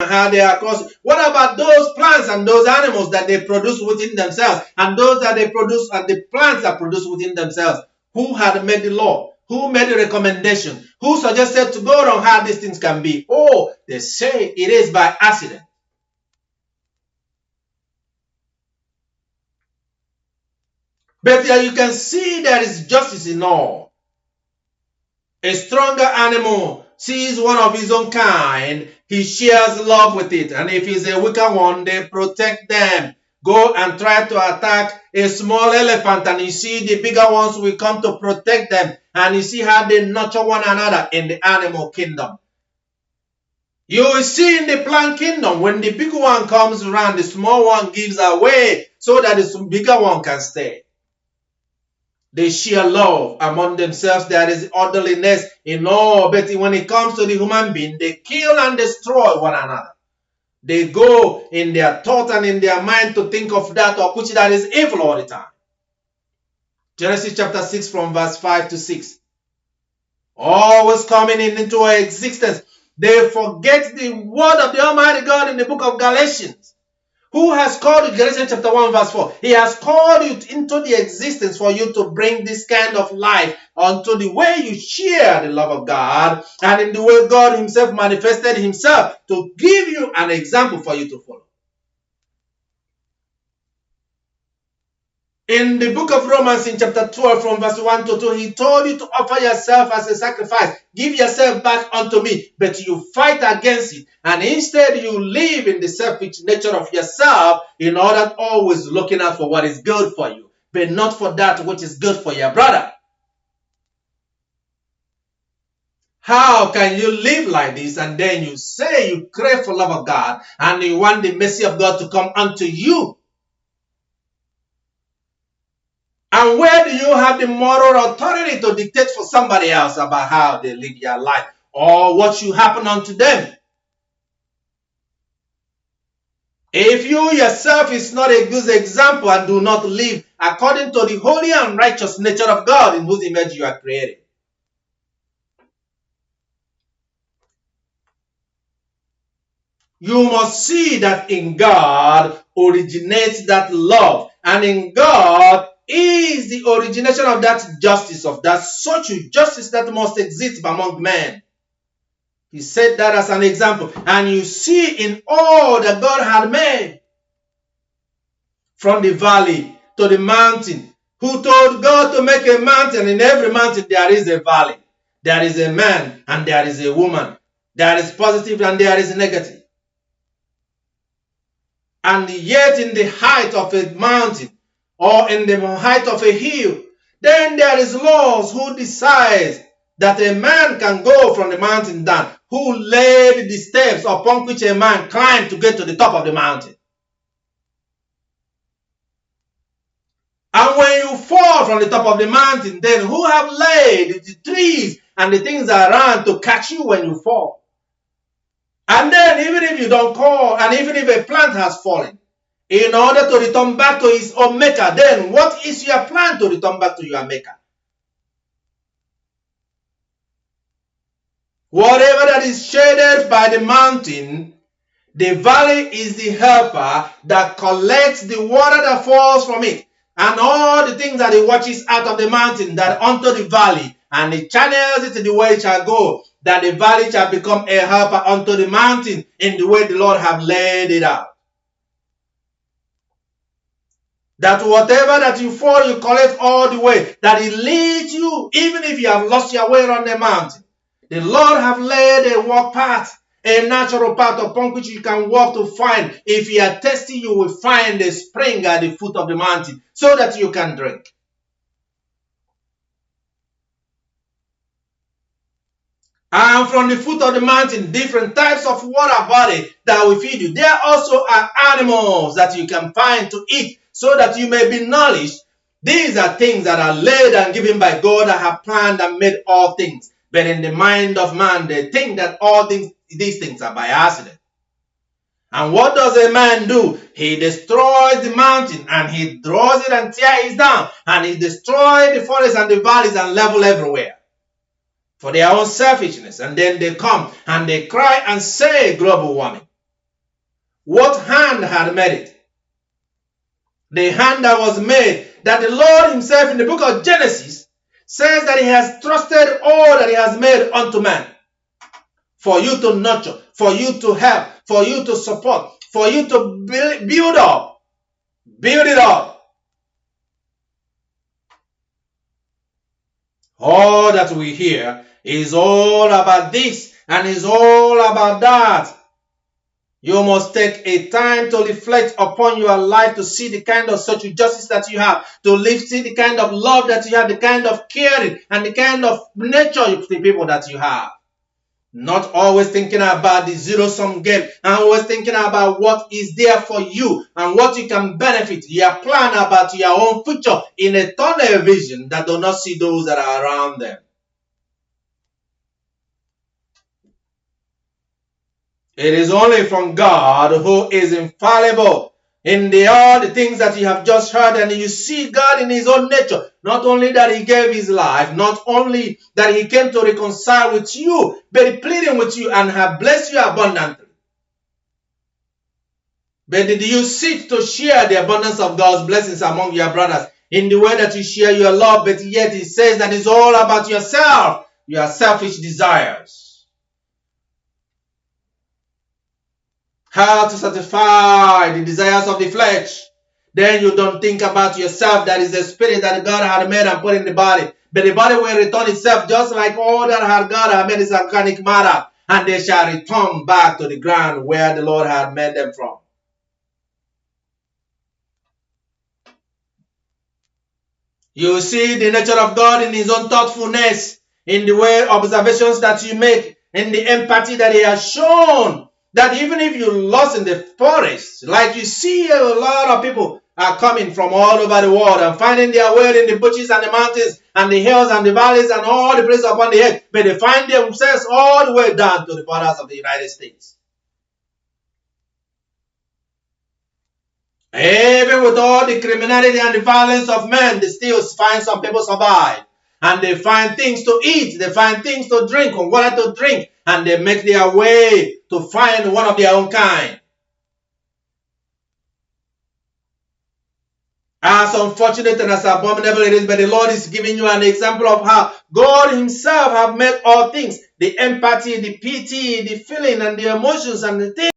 how they are causing. What about those plants and those animals that they produce within themselves, and those that they produce and the plants that produce within themselves? Who had made the law? Who made the recommendation? Who suggested to go on how these things can be? Oh, they say it is by accident. But you can see there is justice in all. A stronger animal sees one of his own kind, he shares love with it. And if he's a weaker one, they protect them. Go and try to attack a small elephant, and you see the bigger ones will come to protect them. And you see how they nurture one another in the animal kingdom. You will see in the plant kingdom, when the big one comes around, the small one gives away so that the bigger one can stay. They share love among themselves. There is orderliness in all. But when it comes to the human being, they kill and destroy one another. They go in their thought and in their mind to think of that or which that is evil all the time. Genesis chapter 6 from verse 5 to 6. Always coming into existence. They forget the word of the Almighty God in the book of Galatians. Who has called you? Galatians chapter 1 verse 4. He has called you into the existence for you to bring this kind of life unto the way you share the love of God, and in the way God himself manifested himself to give you an example for you to follow. In the book of Romans in chapter 12 from verse 1 to 2, he told you to offer yourself as a sacrifice. Give yourself back unto me. But you fight against it. And instead you live in the selfish nature of yourself in order always looking out for what is good for you, but not for that which is good for your brother. How can you live like this and then you say you crave for love of God and you want the mercy of God to come unto you? And where do you have the moral authority to dictate for somebody else about how they live their life or what should happen unto them? If you yourself is not a good example and do not live according to the holy and righteous nature of God in whose image you are created, you must see that in God originates that love, and in God is the origination of that justice, of that social justice that must exist among men. He said that as an example. And you see in all that God had made, from the valley to the mountain, who told God to make a mountain? In every mountain there is a valley. There is a man and there is a woman. There is positive and there is negative. And yet in the height of a mountain, or in the height of a hill, then there is laws who decides that a man can go from the mountain down, who laid the steps upon which a man climbed to get to the top of the mountain. And when you fall from the top of the mountain, then who have laid the trees and the things around to catch you when you fall? And then even if you don't call, and even if a plant has fallen, in order to return back to his own maker, then what is your plan to return back to your maker? Whatever that is shaded by the mountain, the valley is the helper that collects the water that falls from it, and all the things that he watches out of the mountain that onto the valley, and he channels it in the way it shall go, that the valley shall become a helper unto the mountain in the way the Lord have laid it out. That whatever that you fall, you collect all the way, that it leads you, even if you have lost your way on the mountain. The Lord have laid a walk path, a natural path upon which you can walk to find. If you are thirsty, you will find a spring at the foot of the mountain so that you can drink. And from the foot of the mountain, different types of water body that will feed you. There also are animals that you can find to eat so that you may be nourished. These are things that are laid and given by God that have planned and made all things. But in the mind of man, they think that all these things are by accident. And what does a man do? He destroys the mountain and he draws it and tears it down. And he destroys the forests and the valleys and level everywhere for their own selfishness. And then they come and they cry and say global warming. What hand had made it? The hand that was made, that the Lord himself in the book of Genesis says that he has trusted all that he has made unto man. For you to nurture, for you to help, for you to support, for you to build up. Build it up. All that we hear is all about this and is all about that. You must take a time to reflect upon your life to see the kind of social justice that you have, to see the kind of love that you have, the kind of caring and the kind of nature of the people that you have. Not always thinking about the zero-sum game, and always thinking about what is there for you and what you can benefit. Your plan about your own future in a tunnel vision that do not see those that are around them. It is only from God, who is infallible in all the things that you have just heard, and you see God in his own nature. Not only that he gave his life, not only that he came to reconcile with you, but he pleading with you and have blessed you abundantly. But did you seek to share the abundance of God's blessings among your brothers in the way that you share your love? But yet it says that it's all about yourself, your selfish desires. How to satisfy the desires of the flesh. Then you don't think about yourself. That is the spirit that God had made and put in the body. But the body will return itself just like all that God had made is organic matter. And they shall return back to the ground where the Lord had made them from. You see the nature of God in his own thoughtfulness, in the way observations that you make, in the empathy that he has shown. That even if you're lost in the forest, like you see a lot of people are coming from all over the world and finding their way in the bushes and the mountains and the hills and the valleys and all the places upon the earth, but they find themselves all the way down to the borders of the United States. Even with all the criminality and the violence of men, they still find some people survive. And they find things to eat, they find things to drink, or water to drink, and they make their way to find one of their own kind. As unfortunate and as abominable it is, but the Lord is giving you an example of how God himself have made all things. The empathy, the pity, the feeling, and the emotions, and the things